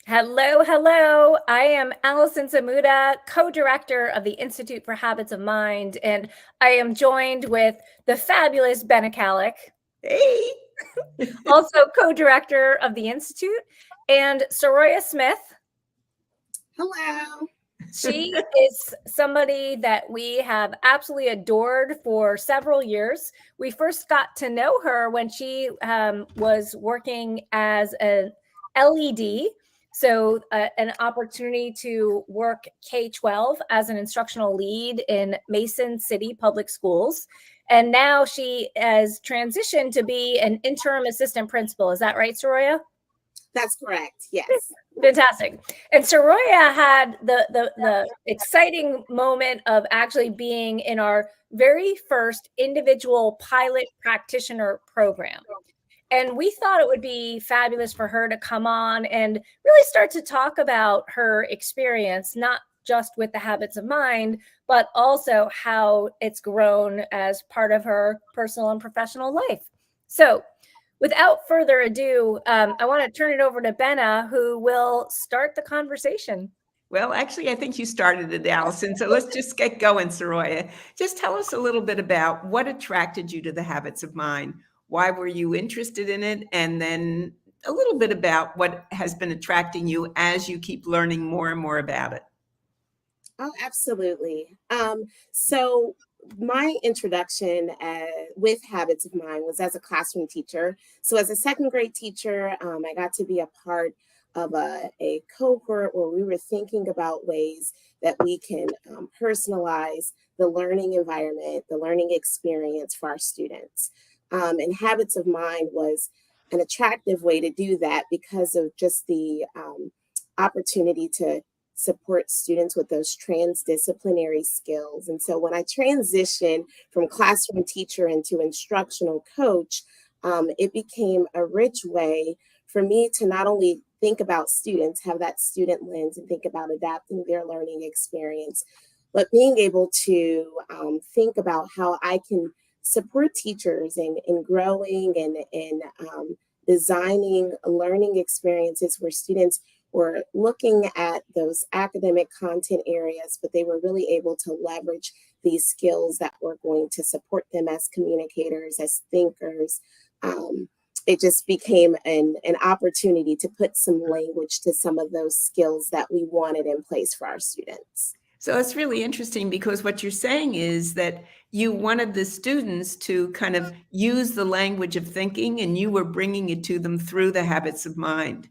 Hello, hello. I am Allison Zmuda, co-director of the Institute for Habits of Mind, and I am joined with the fabulous Bena Kallick, Hey. also co-director of the Institute, and Soroya Smith. Hello. She is somebody that we have absolutely adored for several years. We first got to know her when she was working as an LED, so an opportunity to work K-12 as an instructional lead in Mason City Public Schools. And now she has transitioned to be an interim assistant principal. Is that right, Soroya? That's correct. Yes. Fantastic. And Soroya had the exciting moment of actually being in our very first individual pilot practitioner program. And we thought it would be fabulous for her to come on and really start to talk about her experience, not just with the habits of mind, but also how it's grown as part of her personal and professional life. So without further ado, I want to turn it over to Bena, who will start the conversation. Well, actually, I think you started it, Allison. So let's just get going, Soroya. Just tell us a little bit about what attracted you to the habits of mind. Why were you interested in it? And then a little bit about what has been attracting you as you keep learning more and more about it. Oh, absolutely. So my introduction with Habits of Mind was as a classroom teacher. So as a second grade teacher, I got to be a part of a cohort where we were thinking about ways that we can personalize the learning environment, the learning experience for our students. And Habits of Mind was an attractive way to do that because of just the opportunity to support students with those transdisciplinary skills. And so when I transitioned from classroom teacher into instructional coach, it became a rich way for me to not only think about students, have that student lens and think about adapting their learning experience, but being able to think about how I can support teachers in growing and designing learning experiences where students were looking at those academic content areas, but they were really able to leverage these skills that were going to support them as communicators, as thinkers. It just became an opportunity to put some language to some of those skills that we wanted in place for our students. So it's really interesting because what you're saying is that you wanted the students to kind of use the language of thinking and you were bringing it to them through the habits of mind.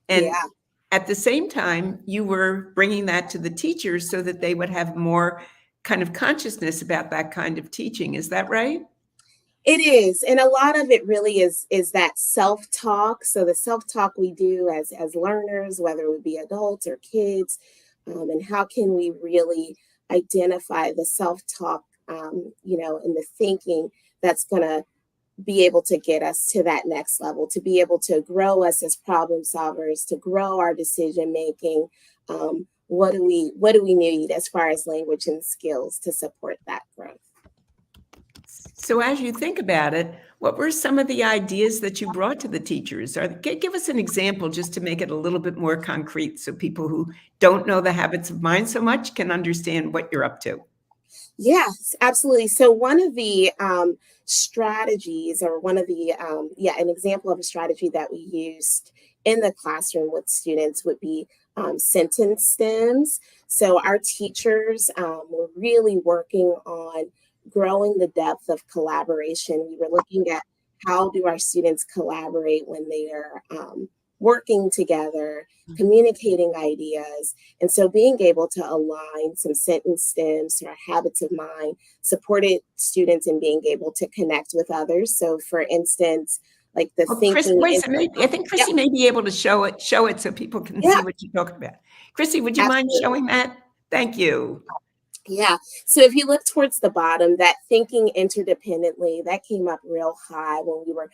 And Yeah. at the same time, you were bringing that to the teachers so that they would have more kind of consciousness about that kind of teaching. Is that right? It is, and a lot of it really is that self-talk. So the self-talk we do as learners, whether it would be adults or kids, and how can we really identify the self-talk, and the thinking that's going to be able to get us to that next level, to be able to grow us as problem solvers, to grow our decision making. What do we need as far as language and skills to support that growth? So as you think about it, what were some of the ideas that you brought to the teachers? Or give us an example just to make it a little bit more concrete so people who don't know the habits of mind so much can understand what you're up to. Yes, absolutely. So one of the strategies, or one of the an example of a strategy that we used in the classroom with students would be sentence stems. So our teachers were really working on growing the depth of collaboration. We were looking at how do our students collaborate when they are working together, communicating ideas. And so being able to align some sentence stems to our habits of mind supported students in being able to connect with others. So for instance, like the Well, Chris, thinking. wait a minute. I think Yep, Chrissy may be able to show it so people can yeah, see what you're talking about. Chrissy, would you mind absolutely. showing that? Thank you. Yeah. So if you look towards the bottom, that thinking interdependently, that came up real high when we were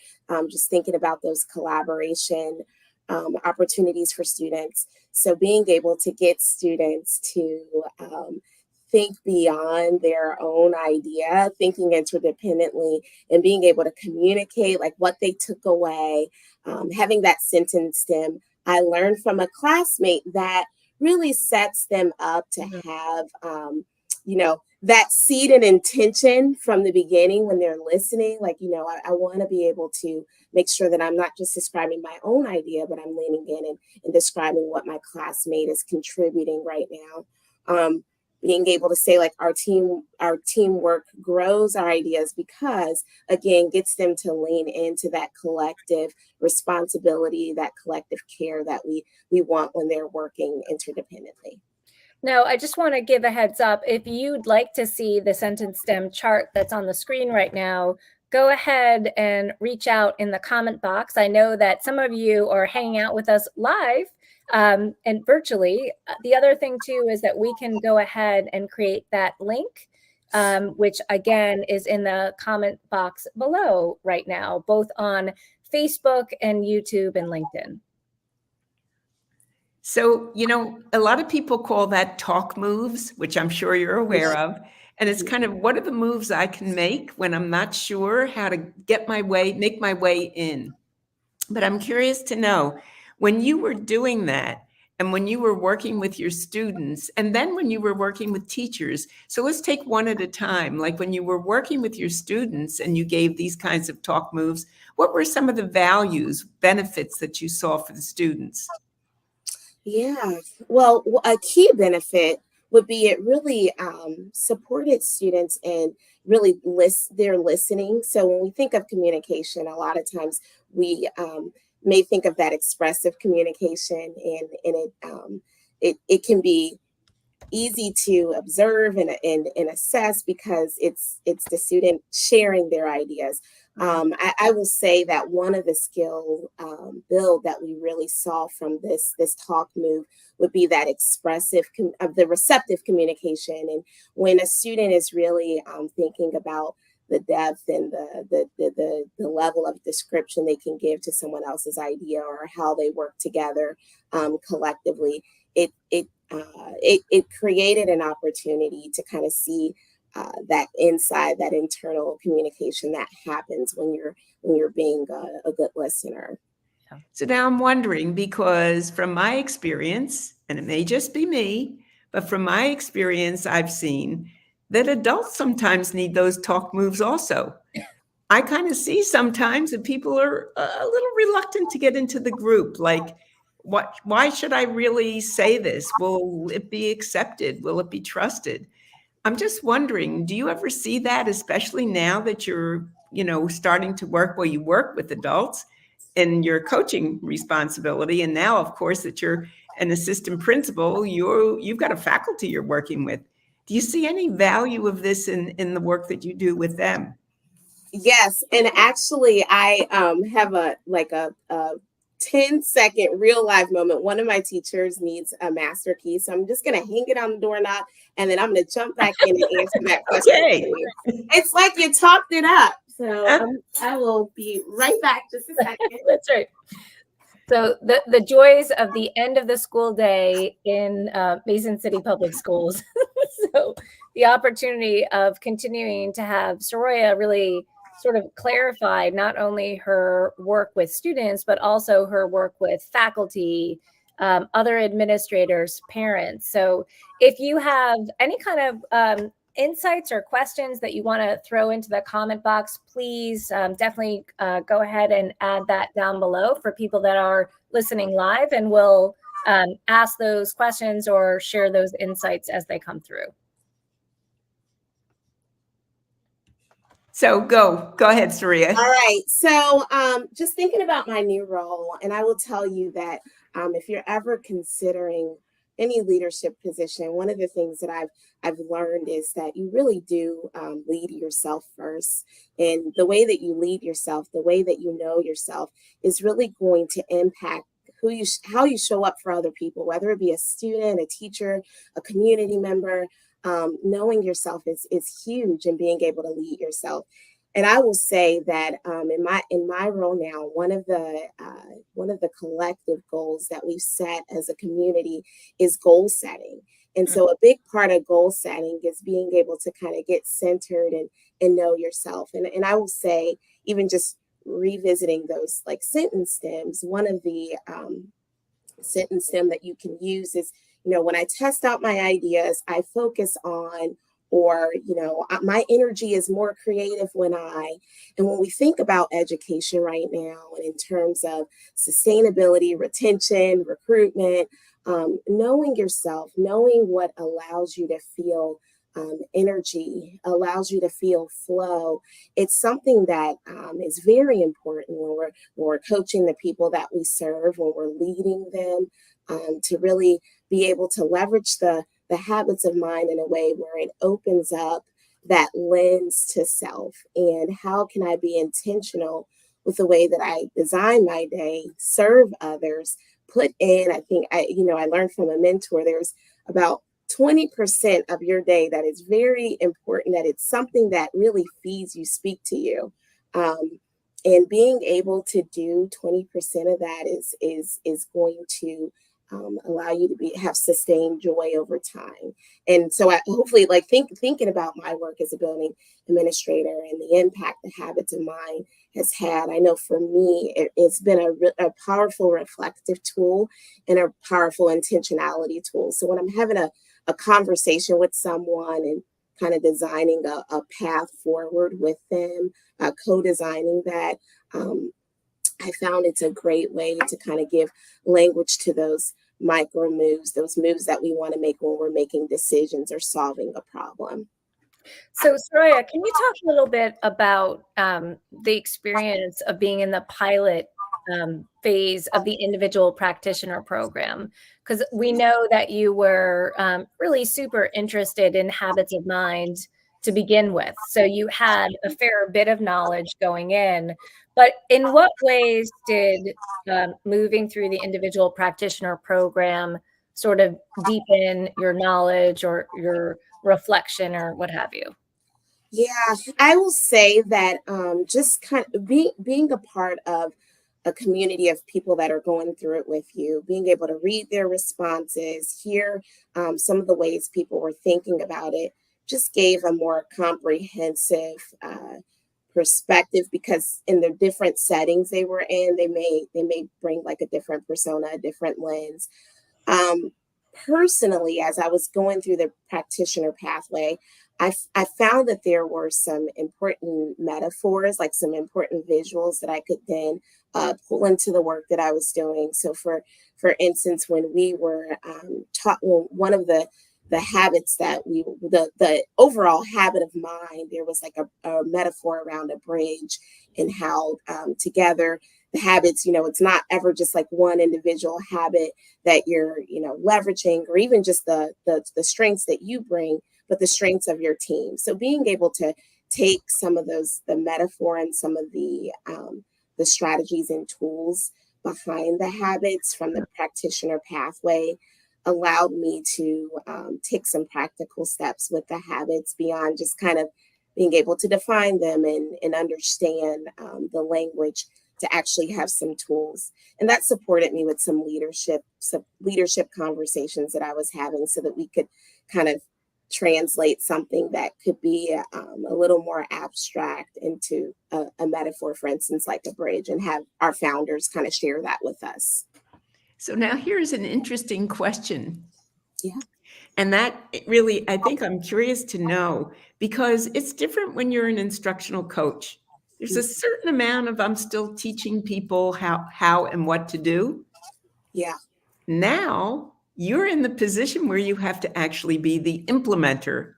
just thinking about those collaboration opportunities for students. So being able to get students to think beyond their own idea, thinking interdependently, and being able to communicate like what they took away, having that sentence stem I learned from a classmate that really sets them up to have, that seed and intention from the beginning when they're listening. Like, I want to be able to make sure that I'm not just describing my own idea, but I'm leaning in and describing what my classmate is contributing right now. Being able to say, like, our teamwork grows our ideas because, again, gets them to lean into that collective responsibility, that collective care that we want when they're working interdependently. Now, I just want to give a heads up. If you'd like to see the sentence stem chart that's on the screen right now, go ahead and reach out in the comment box. I know that some of you are hanging out with us live and virtually. The other thing too is that we can go ahead and create that link, which again is in the comment box below right now, both on Facebook and YouTube and LinkedIn. So, a lot of people call that talk moves, which I'm sure you're aware of. And it's kind of, what are the moves I can make when I'm not sure how to make my way in? But I'm curious to know, when you were doing that and when you were working with your students and then when you were working with teachers, so let's take one at a time. Like when you were working with your students and you gave these kinds of talk moves, what were some of the benefits that you saw for the students? Yeah, well, a key benefit would be it really supported students and really their listening. So when we think of communication, a lot of times we may think of that expressive communication, and it can be easy to observe and assess because it's the student sharing their ideas. I will say that one of the skill build that we really saw from this talk move would be that the receptive communication. And when a student is really thinking about the depth and the level of description they can give to someone else's idea or how they work together collectively, it created an opportunity to kind of see that internal communication that happens when you're being a good listener. So now I'm wondering, because from my experience, and it may just be me, but from my experience, I've seen that adults sometimes need those talk moves also. I kind of see sometimes that people are a little reluctant to get into the group. Like, why should I really say this? Will it be accepted? Will it be trusted? I'm just wondering, do you ever see that, especially now that you're, starting to work, well, you work with adults in your coaching responsibility. And now, of course, that you're an assistant principal, you've got a faculty you're working with. Do you see any value of this in the work that you do with them? Yes, and actually, I have a 10-second real life moment. One of my teachers needs a master key, so I'm just going to hang it on the doorknob, and then I'm going to jump back in and answer that question. Okay. It's like you topped it up. So I will be right back just a second. That's right. So the joys of the end of the school day in Mason City Public Schools. So the opportunity of continuing to have Soroya really sort of clarify not only her work with students, but also her work with faculty, other administrators, parents. So if you have any kind of insights or questions that you want to throw into the comment box, please definitely go ahead and add that down below for people that are listening live, and we'll ask those questions or share those insights as they come through. So go ahead, Soroya. All right. So just thinking about my new role, and I will tell you that if you're ever considering any leadership position, one of the things that I've learned is that you really do lead yourself first. And the way that you lead yourself, the way that you know yourself is really going to impact how you show up for other people, whether it be a student, a teacher, a community member. Knowing yourself is huge, and being able to lead yourself. And I will say that in my role now, one of the collective goals that we've set as a community is goal setting. And so a big part of goal setting is being able to kind of get centered and know yourself. And I will say, even just revisiting those like sentence stems, one of the sentence stem that you can use is, when I test out my ideas, I focus on, or, my energy is more creative and when we think about education right now, and in terms of sustainability, retention, recruitment, knowing yourself, knowing what allows you to feel energy, allows you to feel flow. It's something that is very important when we're coaching the people that we serve, when we're leading them, to really be able to leverage the habits of mind in a way where it opens up that lens to self. And how can I be intentional with the way that I design my day, serve others, put in, I think, I learned from a mentor, there's about 20% of your day that is very important, that it's something that really feeds you, speak to you. And being able to do 20% of that is going to allow you to have sustained joy over time. And so I hopefully, like, thinking about my work as a building administrator and the impact the habits of mind has had. I know for me, it's been a powerful reflective tool and a powerful intentionality tool. So when I'm having a conversation with someone and kind of designing a path forward with them, co-designing that, I found it's a great way to kind of give language to those micro moves, those moves that we want to make when we're making decisions or solving a problem. So, Soroya, can you talk a little bit about the experience of being in the pilot phase of the individual practitioner program? Because we know that you were really super interested in habits of mind to begin with. So you had a fair bit of knowledge going in. But in what ways did moving through the individual practitioner program sort of deepen your knowledge or your reflection or what have you? Yeah, I will say that just kind of being a part of a community of people that are going through it with you, being able to read their responses, hear some of the ways people were thinking about it, just gave a more comprehensive perspective, because in the different settings they were in, they may bring like a different persona, a different lens. Um, Personally, as I was going through the practitioner pathway, I found that there were some important metaphors, like some important visuals that I could then pull into the work that I was doing. So, for instance, when we were taught, well, one of the habits that the overall habit of mind, there was like a metaphor around a bridge, and how together the habits, it's not ever just like one individual habit that you're leveraging, or even just the strengths that you bring, but the strengths of your team. So being able to take some of the metaphor and some of the strategies and tools behind the habits from the practitioner pathway allowed me to take some practical steps with the habits beyond just kind of being able to define them and understand the language, to actually have some tools. And that supported me with some leadership conversations that I was having, so that we could kind of translate something that could be a little more abstract into a metaphor, for instance, like a bridge, and have our founders kind of share that with us. So now here's an interesting question. Yeah. And that really, I think I'm curious to know, because it's different when you're an instructional coach. There's a certain amount of, I'm still teaching people how and what to do. Yeah. Now you're in the position where you have to actually be the implementer.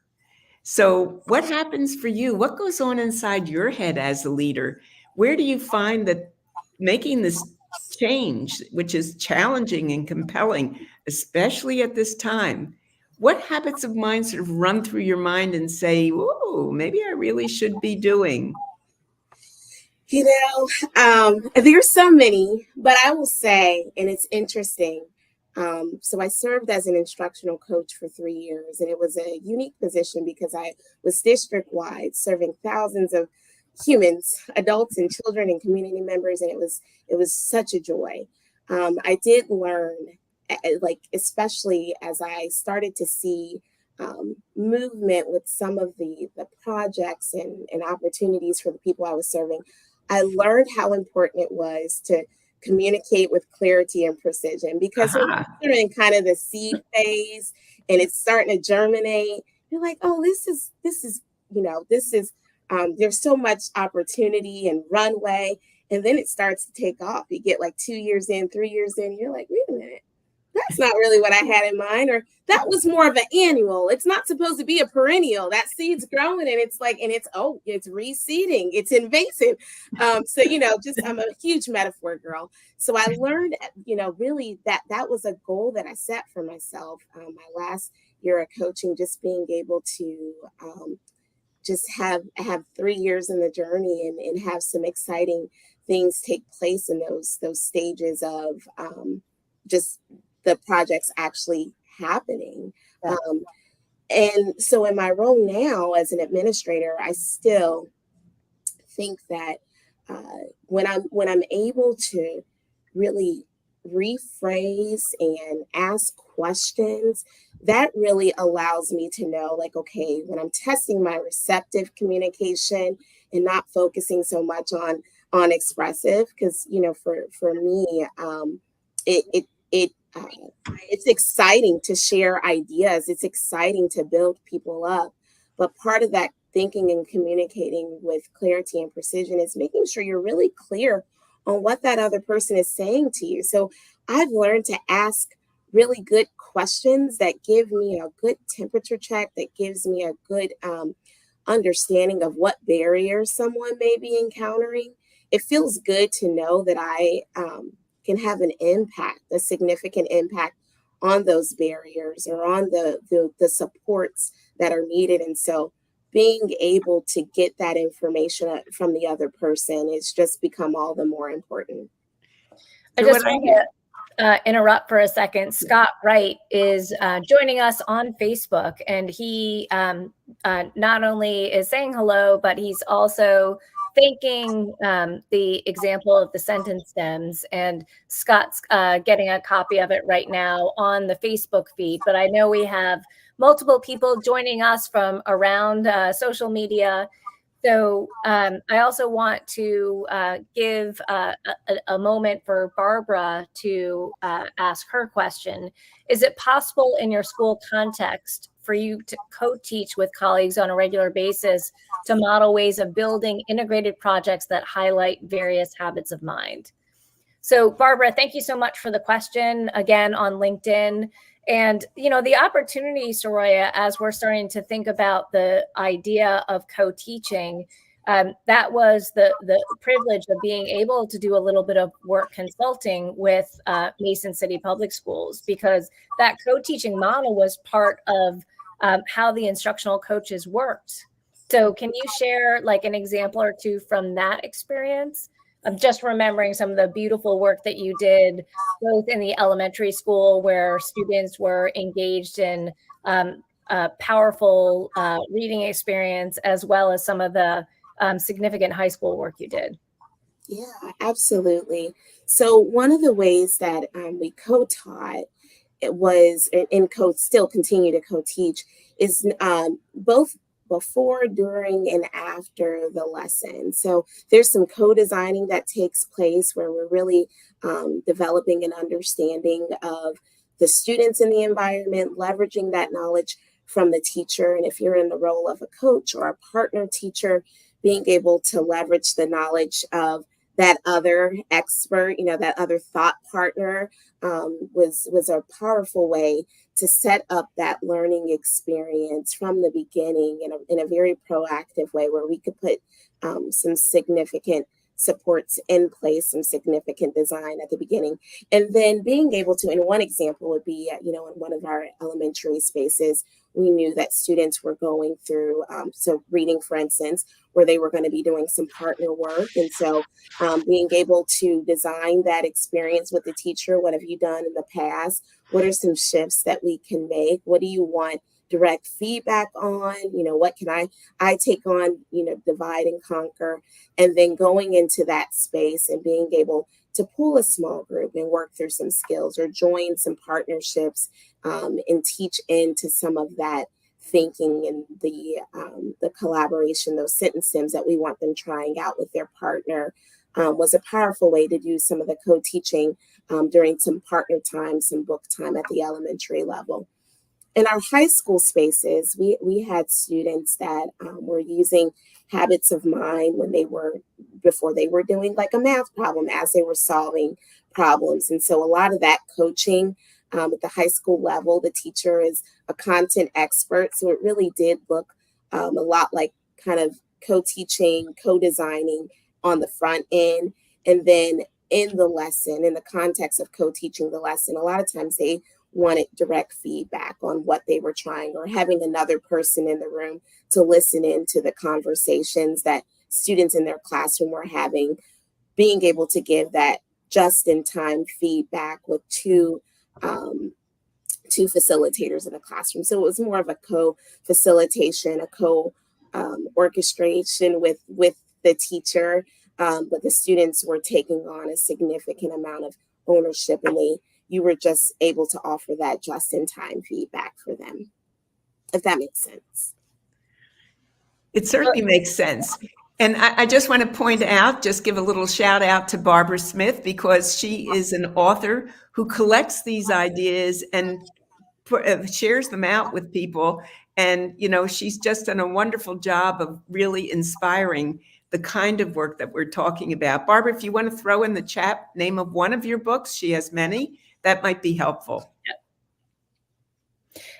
So what happens for you? What goes on inside your head as a leader? Where do you find that making this change, which is challenging and compelling, especially at this time, what habits of mind sort of run through your mind and say, "Whoa, maybe I really should be doing"? There's so many, but I will say, and it's interesting. So I served as an instructional coach for 3 years, and it was a unique position because I was district wide, serving thousands of humans, adults and children and community members, and it was such a joy. I did learn, like, especially as I started to see movement with some of the projects and opportunities for the people I was serving. I learned how important it was communicate with clarity and precision. Because when you're in kind of the seed phase and it's starting to germinate, you're like, oh, this is, there's so much opportunity and runway. And then it starts to take off. You get like 2 years in, 3 years in, you're like, wait a minute, that's not really what I had in mind. Or that was more of an annual. It's not supposed to be a perennial. That seed's growing and it's reseeding. It's invasive. I'm a huge metaphor girl. So I learned, really that was a goal that I set for myself. My last year of coaching, just being able to just have 3 years in the journey and have some exciting things take place in those stages of just the projects actually happening. And so in my role now as an administrator, I still think that when I'm able to really rephrase and ask questions, that really allows me to know, like, okay, when I'm testing my receptive communication and not focusing so much on expressive, because for me, it's exciting to share ideas. It's exciting to build people up. But part of that thinking and communicating with clarity and precision is making sure you're really clear on what that other person is saying to you. So I've learned to ask really good questions that give me a good temperature check, that gives me a good understanding of what barriers someone may be encountering. It feels good to know that I can have an impact, a significant impact on those barriers or on the supports that are needed. And so being able to get that information from the other person has just become all the more important. I just want to interrupt for a second. Scott Wright is joining us on Facebook, and he not only is saying hello, but he's also thanking the example of the sentence stems. And Scott's getting a copy of it right now on the Facebook feed. But I know we have multiple people joining us from around social media. So I also want to give a moment for Barbara to ask her question. Is it possible in your school context for you to co-teach with colleagues on a regular basis to model ways of building integrated projects that highlight various habits of mind? So Barbara, thank you so much for the question again on LinkedIn. And, the opportunity, Soroya, as we're starting to think about the idea of co-teaching, that was the privilege of being able to do a little bit of work consulting with Mason City Public Schools, because that co-teaching model was part of how the instructional coaches worked. So can you share like an example or two from that experience? I'm just remembering some of the beautiful work that you did, both in the elementary school where students were engaged in a powerful reading experience, as well as some of the significant high school work you did. Yeah, absolutely. So one of the ways that we co-taught, it was, and still continue to co-teach, is both before, during, and after the lesson. So there's some co-designing that takes place where we're really developing an understanding of the students in the environment, leveraging that knowledge from the teacher. And if you're in the role of a coach or a partner teacher, being able to leverage the knowledge of that other expert, that other thought partner, was a powerful way to set up that learning experience from the beginning in a very proactive way, where we could put some significant supports in place, some significant design at the beginning. And then being able to, and one example would be, in one of our elementary spaces, we knew that students were going through, so reading, for instance, where they were going to be doing some partner work. And so being able to design that experience with the teacher. What have you done in the past? What are some shifts that we can make? What do you want direct feedback on? What can I take on, divide and conquer, and then going into that space and being able to pull a small group and work through some skills or join some partnerships and teach into some of that thinking and the collaboration, those sentence stems that we want them trying out with their partner. was a powerful way to do some of the co-teaching during some partner time, some book time at the elementary level. In our high school spaces, we had students that were using habits of mind before they were doing like a math problem, as they were solving problems. And so a lot of that coaching at the high school level, the teacher is a content expert. So it really did look a lot like kind of co-teaching, co-designing on the front end. And then in the lesson, in the context of co-teaching the lesson, a lot of times they wanted direct feedback on what they were trying, or having another person in the room to listen in to the conversations that students in their classroom were having, being able to give that just-in-time feedback with two facilitators in the classroom. So it was more of a co-facilitation, a co-orchestration with the teacher, but the students were taking on a significant amount of ownership, and you were just able to offer that just-in-time feedback for them, if that makes sense. It certainly makes sense. And I just want to point out, just give a little shout out to Barbara Smith, because she is an author who collects these ideas and shares them out with people. And, she's just done a wonderful job of really inspiring the kind of work that we're talking about. Barbara, if you want to throw in the chat name of one of your books, she has many, that might be helpful.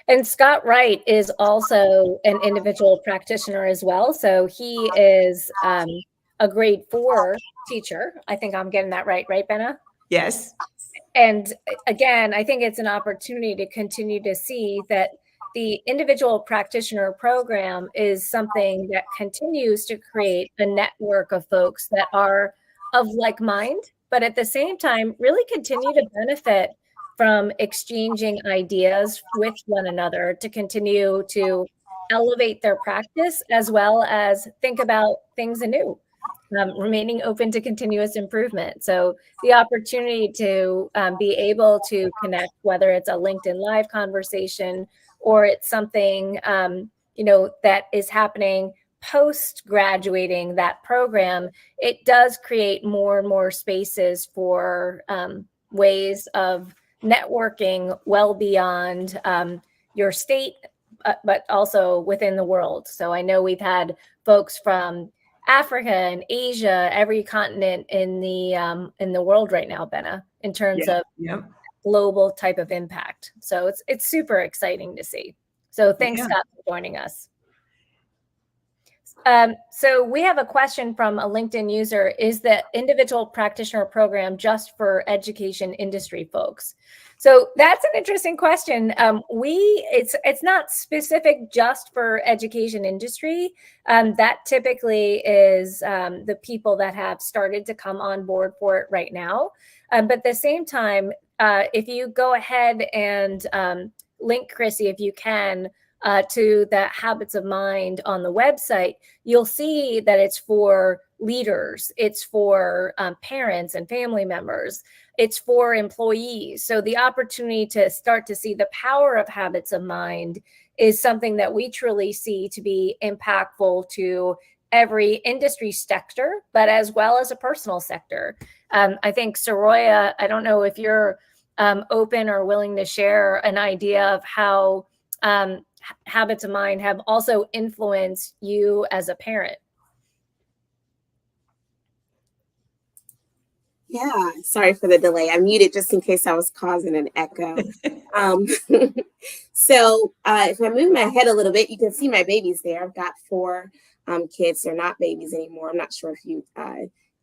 And Scott Wright is also an individual practitioner as well. So he is a grade 4 teacher. I think I'm getting that right, Bena? Yes. And again, I think it's an opportunity to continue to see that the individual practitioner program is something that continues to create a network of folks that are of like mind, but at the same time, really continue to benefit from exchanging ideas with one another to continue to elevate their practice, as well as think about things anew, remaining open to continuous improvement. So the opportunity to be able to connect, whether it's a LinkedIn Live conversation or it's something, that is happening post graduating that program, it does create more and more spaces for ways of networking well beyond your state, but also within the world. So I know we've had folks from Africa and Asia, every continent in the world right now, Bena, in terms of global type of impact. So it's super exciting to see. So thanks, Scott, for joining us. So we have a question from a LinkedIn user. Is the individual practitioner program just for education industry folks? So that's an interesting question. It's not specific just for education industry. That typically is the people that have started to come on board for it right now. But at the same time, if you go ahead and link, Chrissy, if you can, to the Habits of Mind on the website, you'll see that it's for leaders, it's for parents and family members, it's for employees. So the opportunity to start to see the power of Habits of Mind is something that we truly see to be impactful to every industry sector, but as well as a personal sector. I think, Soroya, I don't know if you're open or willing to share an idea of how Habits of Mind have also influenced you as a parent. Yeah, sorry for the delay. I muted just in case I was causing an echo. So if I move my head a little bit, you can see my babies there. I've got 4 kids. They're not babies anymore. I'm not sure if you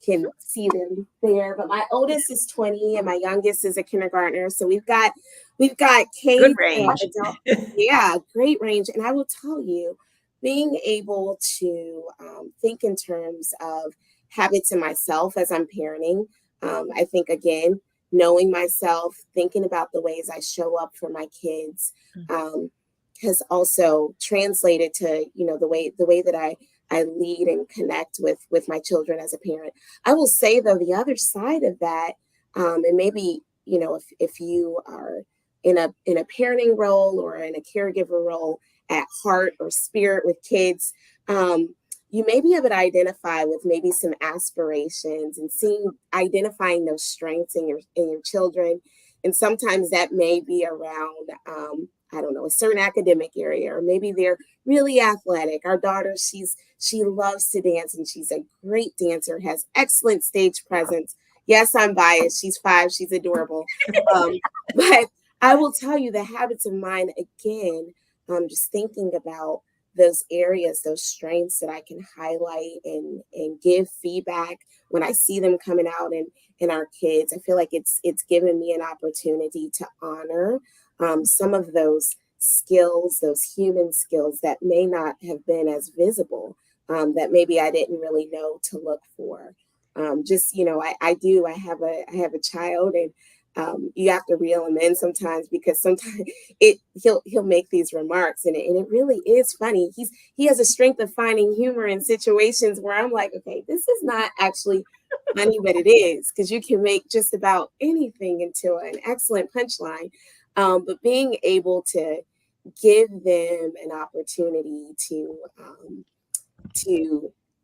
can see them there, but my oldest is 20 and my youngest is a kindergartner. So we've got kids, adult. Yeah, great range. And I will tell you, being able to think in terms of habits in myself as I'm parenting, I think, again, knowing myself, thinking about the ways I show up for my kids, has also translated to, the way that I lead and connect with my children as a parent. I will say, though, the other side of that, and maybe, if you are in a parenting role or in a caregiver role at heart or spirit with kids, you may be able to identify with maybe some aspirations and identifying those strengths in your children. And sometimes that may be around, I don't know, a certain academic area, or maybe they're really athletic. Our daughter, she loves to dance, and she's a great dancer, has excellent stage presence. Yes, I'm biased. She's 5. She's adorable. But I will tell you, the habits of mind, again, just thinking about those areas, those strengths that I can highlight and give feedback when I see them coming out in our kids. I feel like it's given me an opportunity to honor some of those skills, those human skills that may not have been as visible, that maybe I didn't really know to look for. Just, I have a child, and you have to reel him in sometimes, because sometimes he'll make these remarks, and it really is funny. He has a strength of finding humor in situations where I'm like, okay, this is not actually funny, but it is, because you can make just about anything into an excellent punchline. But being able to give them an opportunity to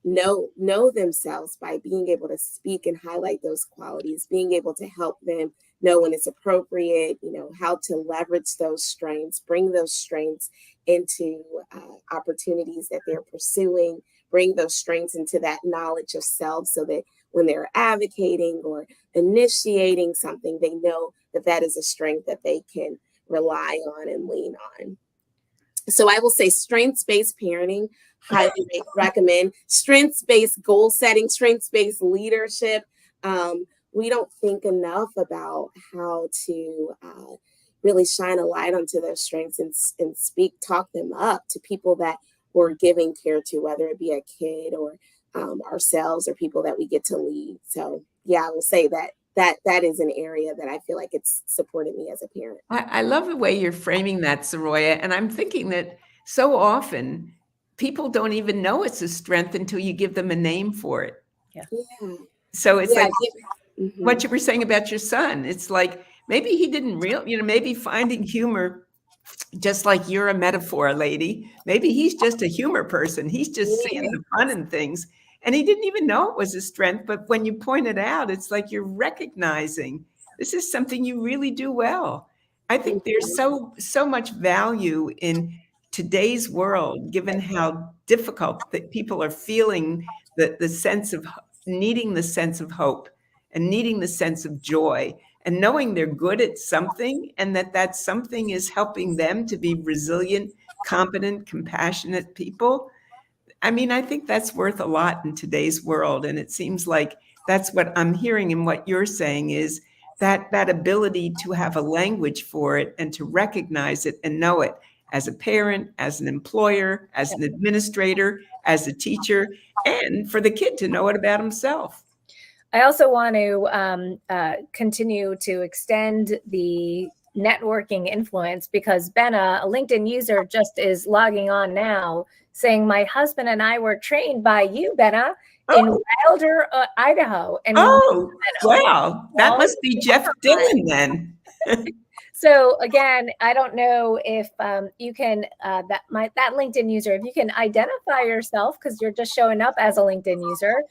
know themselves by being able to speak and highlight those qualities, being able to help them know when it's appropriate, how to leverage those strengths, bring those strengths into opportunities that they're pursuing, bring those strengths into that knowledge of self, so that when they're advocating or initiating something, they know that that is a strength that they can rely on and lean on. So I will say strengths-based parenting, highly recommend. Strengths-based goal setting, strengths-based leadership. We don't think enough about how to really shine a light onto those strengths and talk them up to people that we're giving care to, whether it be a kid or ourselves or people that we get to lead. So yeah, I will say that is an area that I feel like it's supported me as a parent. I love the way you're framing that, Soroya. And I'm thinking that so often people don't even know it's a strength until you give them a name for it. Yeah. So it's like Mm-hmm. what you were saying about your son. It's like, maybe he didn't maybe finding humor, just like you're a metaphor lady. Maybe he's just a humor person. He's just seeing the fun in things. And he didn't even know it was a strength. But when you point it out, it's like you're recognizing this is something you really do well. I think there's so much value in today's world, given how difficult that people are feeling the sense of needing the sense of hope and needing the sense of joy, and knowing they're good at something, and that something is helping them to be resilient, competent, compassionate people. I mean, I think that's worth a lot in today's world. And it seems like that's what I'm hearing in what you're saying, is that ability to have a language for it and to recognize it and know it as a parent, as an employer, as an administrator, as a teacher, and for the kid to know it about himself. I also want to continue to extend the networking influence, because Bena, a LinkedIn user, just is logging on now saying, my husband and I were trained by you, Bena, in Wilder, Idaho. And wow. That must be Jeff Dillon then. So again, I don't know if you can, that LinkedIn user, if you can identify yourself, because you're just showing up as a LinkedIn user,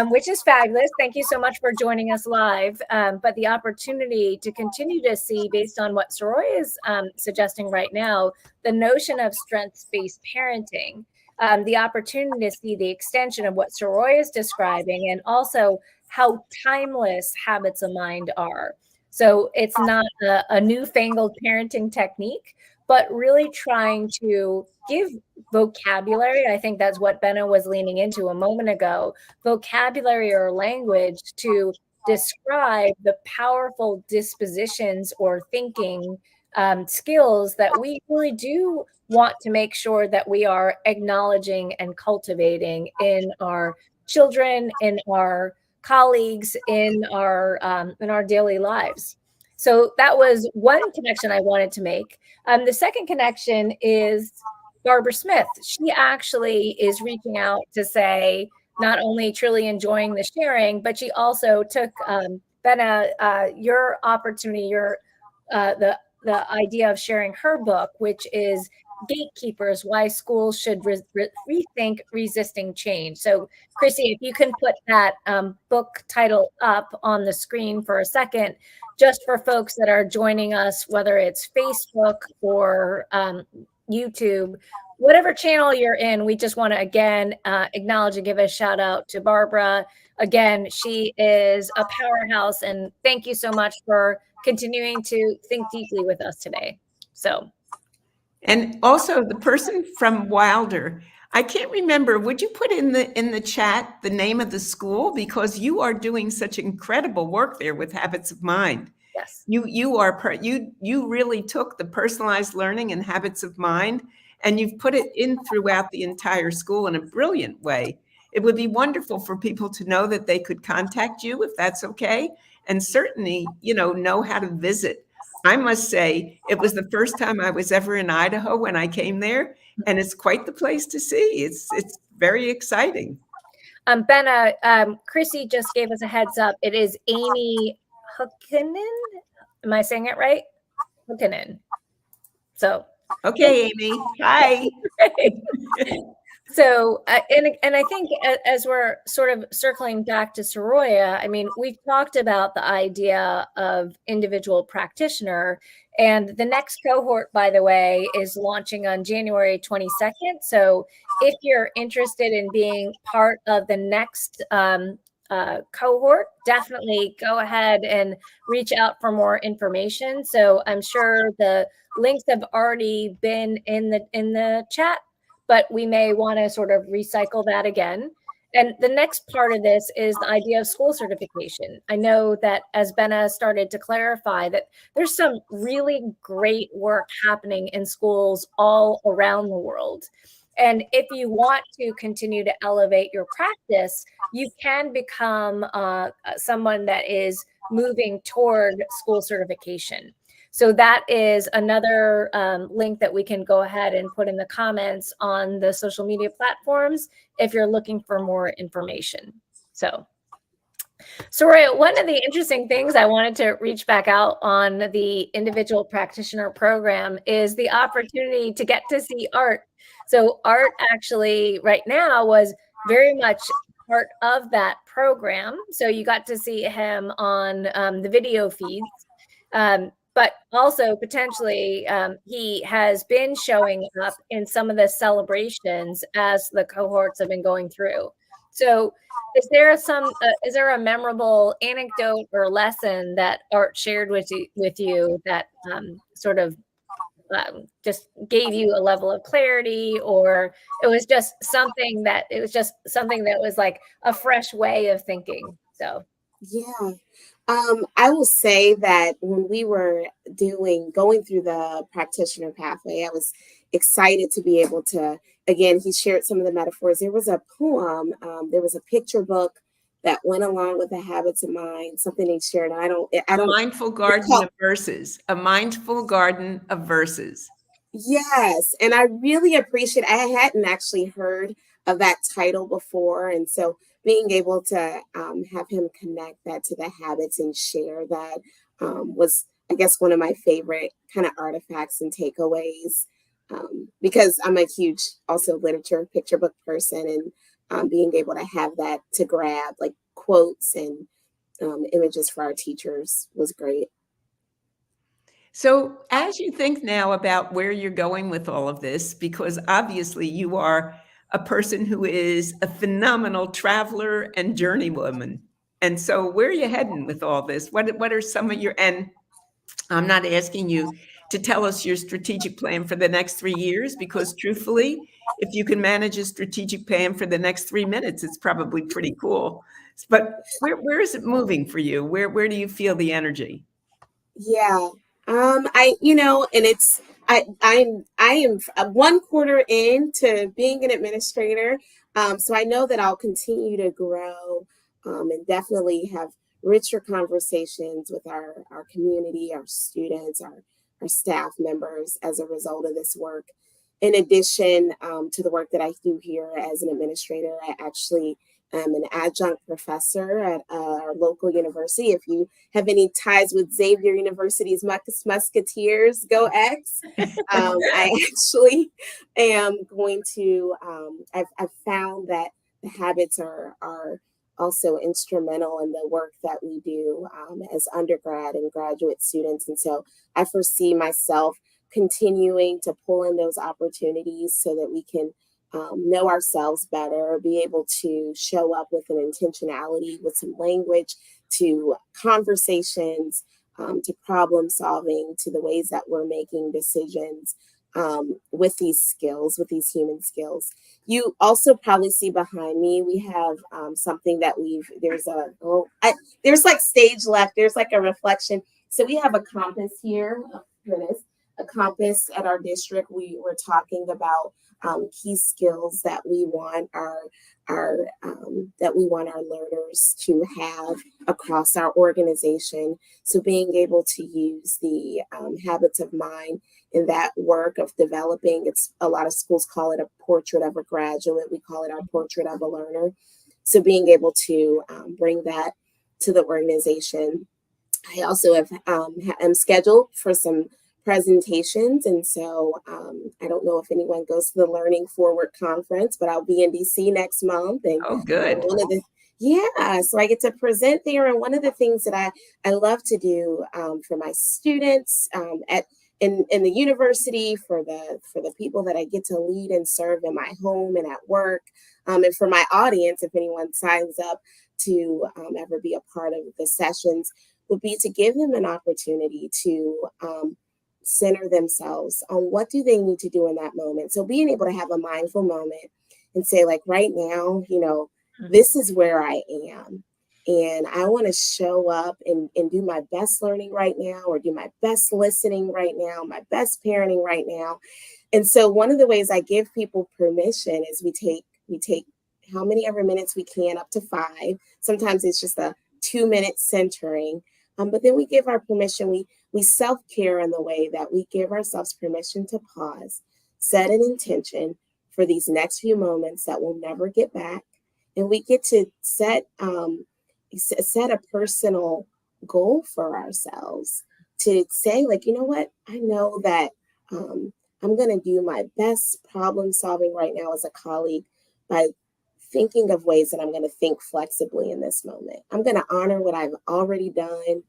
which is fabulous. Thank you so much for joining us live. But the opportunity to continue to see, based on what Soroya is suggesting right now, the notion of strengths-based parenting, the opportunity to see the extension of what Soroya is describing, and how timeless habits of mind are. So it's not a newfangled parenting technique, but really trying to give vocabulary. I think that's what Bena was leaning into a moment ago, vocabulary or language to describe the powerful dispositions or thinking skills that we really do want to make sure that we are acknowledging and cultivating in our children, in our colleagues, in our daily lives. So that was one connection I wanted to make. The second connection is Barbara Smith. She actually is reaching out to say, not only truly enjoying the sharing, but she also took Bena, your opportunity, the idea of sharing her book, which is gatekeepers, why schools should rethink resisting change. So Chrissy, if you can put that book title up on the screen for a second, just for folks that are joining us, whether it's Facebook or YouTube, whatever channel you're in, we just want to again acknowledge and give a shout out to Barbara. Again, she is a powerhouse, and thank you so much for continuing to think deeply with us today. So, and also the person from Wilder, I can't remember, would you put in the chat the name of the school, because you are doing such incredible work there with Habits of Mind. yes, you really took the personalized learning and Habits of Mind, and you've put it in throughout the entire school in a brilliant way. It would be wonderful for people to know that they could contact you if that's okay, and certainly, know how to visit. I must say, it was the first time I was ever in Idaho when I came there, and it's quite the place to see. It's very exciting. Bena, Chrissy just gave us a heads up. It is Amy Hookinen. Am I saying it right? Hookinen. So, okay, Amy. Hi. So, and I think as we're sort of circling back to Soroya, I mean, we've talked about the idea of individual practitioner, and the next cohort, by the way, is launching on January 22nd. So if you're interested in being part of the next cohort, definitely go ahead and reach out for more information. So I'm sure the links have already been in the chat, but we may want to sort of recycle that again. And the next part of this is the idea of school certification. I know that as Bena started to clarify that there's some really great work happening in schools all around the world. And if you want to continue to elevate your practice, you can become someone that is moving toward school certification. So that is another link that we can go ahead and put in the comments on the social media platforms if you're looking for more information. So, Soroya, one of the interesting things I wanted to reach back out on the individual practitioner program is the opportunity to get to see Art. So Art actually right now was very much part of that program. So you got to see him on the video feeds. But also potentially he has been showing up in some of the celebrations as the cohorts have been going through. So is there a memorable anecdote or lesson that Art shared with you that sort of just gave you a level of clarity, or it was just something that was like a fresh way of thinking? So Yeah. I will say that when we were going through the practitioner pathway, I was excited to be able to, again, he shared some of the metaphors. There was a poem, there was a picture book that went along with the Habits of Mind, something he shared. I don't, A mindful garden of verses. A mindful garden of verses. Yes. And I really appreciate, I hadn't actually heard of that title before. And so being able to have him connect that to the habits and share that was, I guess, one of my favorite kind of artifacts and takeaways, because I'm a huge also literature picture book person, and being able to have that to grab like quotes and images for our teachers was great. So as you think now about where you're going with all of this, because obviously you are a person who is a phenomenal traveler and journeywoman. And so where are you heading with all this? What are some of your, and I'm not asking you to tell us your strategic plan for the next 3 years, because truthfully, if you can manage a strategic plan for the next 3 minutes, it's probably pretty cool. But where is it moving for you? Where do you feel the energy? Yeah. And it's I am 1/4 into being an administrator. So I know that I'll continue to grow and definitely have richer conversations with our community, our students, our staff members as a result of this work. In addition to the work that I do here as an administrator, I actually I'm an adjunct professor at our local university. If you have any ties with Xavier University's Musketeers, go X. I actually am going to, I've found that the habits are also instrumental in the work that we do as undergrad and graduate students. And so I foresee myself continuing to pull in those opportunities so that we can know ourselves better, be able to show up with an intentionality, with some language, to conversations, to problem solving, to the ways that we're making decisions with these skills, with these human skills. You also probably see behind me, we have something that there's like stage left, there's like a reflection. So we have a compass here. Oh, goodness. A compass at our district. We were talking about key skills that we want our learners to have across our organization. So being able to use the habits of mind in that work of developing, it's a lot of schools call it a portrait of a graduate. We call it our portrait of a learner. So being able to bring that to the organization. I also am scheduled for some presentations. And so I don't know if anyone goes to the Learning Forward conference, but I'll be in DC next month. And Oh, good. so I get to present there. And one of the things that I love to do for my students in the university, for the people that I get to lead and serve in my home and at work, and for my audience, if anyone signs up to ever be a part of the sessions, would be to give them an opportunity to center themselves on what do they need to do in that moment. So being able to have a mindful moment and say, like, right now, this is where I am. And I want to show up and do my best learning right now, or do my best listening right now, my best parenting right now. And so one of the ways I give people permission is we take how many ever minutes we can, up to 5. Sometimes it's just a 2-minute centering. But then we give our permission, we self-care in the way that we give ourselves permission to pause, set an intention for these next few moments that we'll never get back. And we get to set a personal goal for ourselves to say, like, you know what, I know that I'm going to do my best problem solving right now as a colleague by thinking of ways that I'm going to think flexibly in this moment. I'm going to honor what I've already done.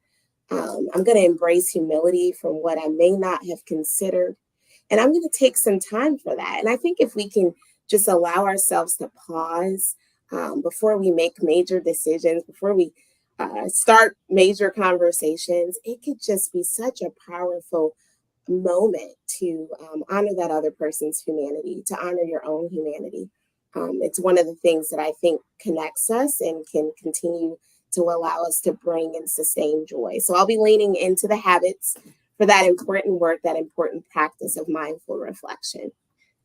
I'm going to embrace humility from what I may not have considered. And I'm going to take some time for that. And I think if we can just allow ourselves to pause before we make major decisions, before we start major conversations, it could just be such a powerful moment to honor that other person's humanity, to honor your own humanity. It's one of the things that I think connects us and can continue to allow us to bring and sustain joy. So I'll be leaning into the habits for that important work, that important practice of mindful reflection.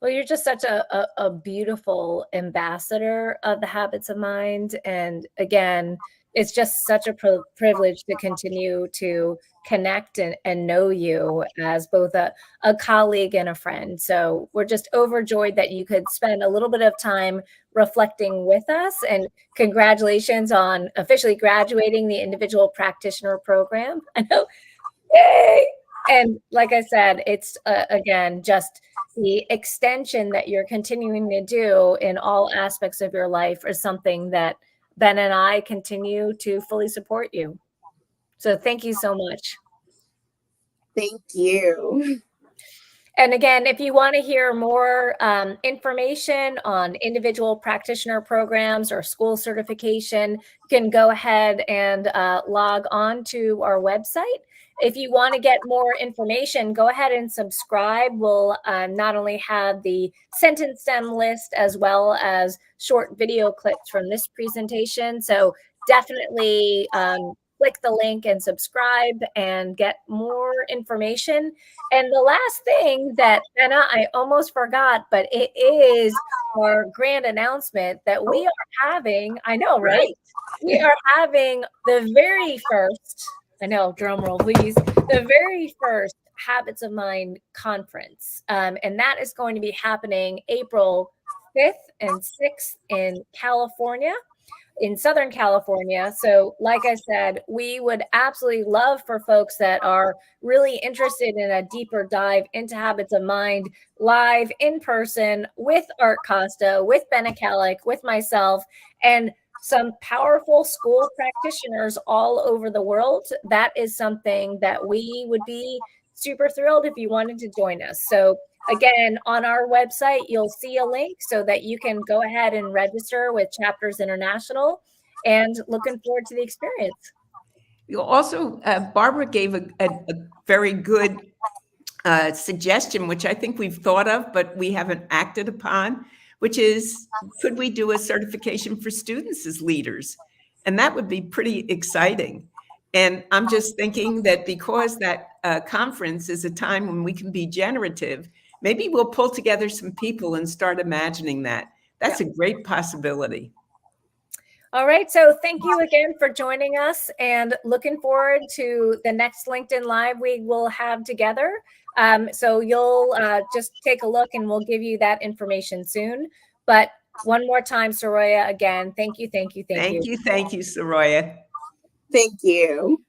Well, you're just such a beautiful ambassador of the habits of mind. And again, it's just such a privilege to continue to connect and know you as both a colleague and a friend. So we're just overjoyed that you could spend a little bit of time reflecting with us. And congratulations on officially graduating the individual practitioner program. I know. Yay! And like I said, it's again, just the extension that you're continuing to do in all aspects of your life is something that Ben and I continue to fully support you. So thank you so much. Thank you. And again, if you want to hear more information on individual practitioner programs or school certification, you can go ahead and log on to our website. If you want to get more information, go ahead and subscribe. We'll not only have the sentence stem list as well as short video clips from this presentation. So definitely click the link and subscribe and get more information. And the last thing that, Bena, I almost forgot, but it is our grand announcement that we are having, I know, right? We are having the very first, I know, drum roll, please, the very first Habits of Mind conference. And that is going to be happening April 5th and 6th in California. in Southern California. So like I said, we would absolutely love for folks that are really interested in a deeper dive into habits of mind live in person with Art Costa, with Bena Kallick, with myself, and some powerful school practitioners all over the world. That is something that we would be super thrilled if you wanted to join us. So again, on our website, you'll see a link so that you can go ahead and register with Chapters International, and looking forward to the experience. You also, Barbara gave a very good suggestion, which I think we've thought of, but we haven't acted upon, which is, could we do a certification for students as leaders? And that would be pretty exciting. And I'm just thinking that because that conference is a time when we can be generative, maybe we'll pull together some people and start imagining that. That's a great possibility. All right. So thank you again for joining us, and looking forward to the next LinkedIn Live we will have together. So you'll just take a look and we'll give you that information soon. But one more time, Soroya, again, thank you, thank you, thank you. Thank you, Soroya. Thank you.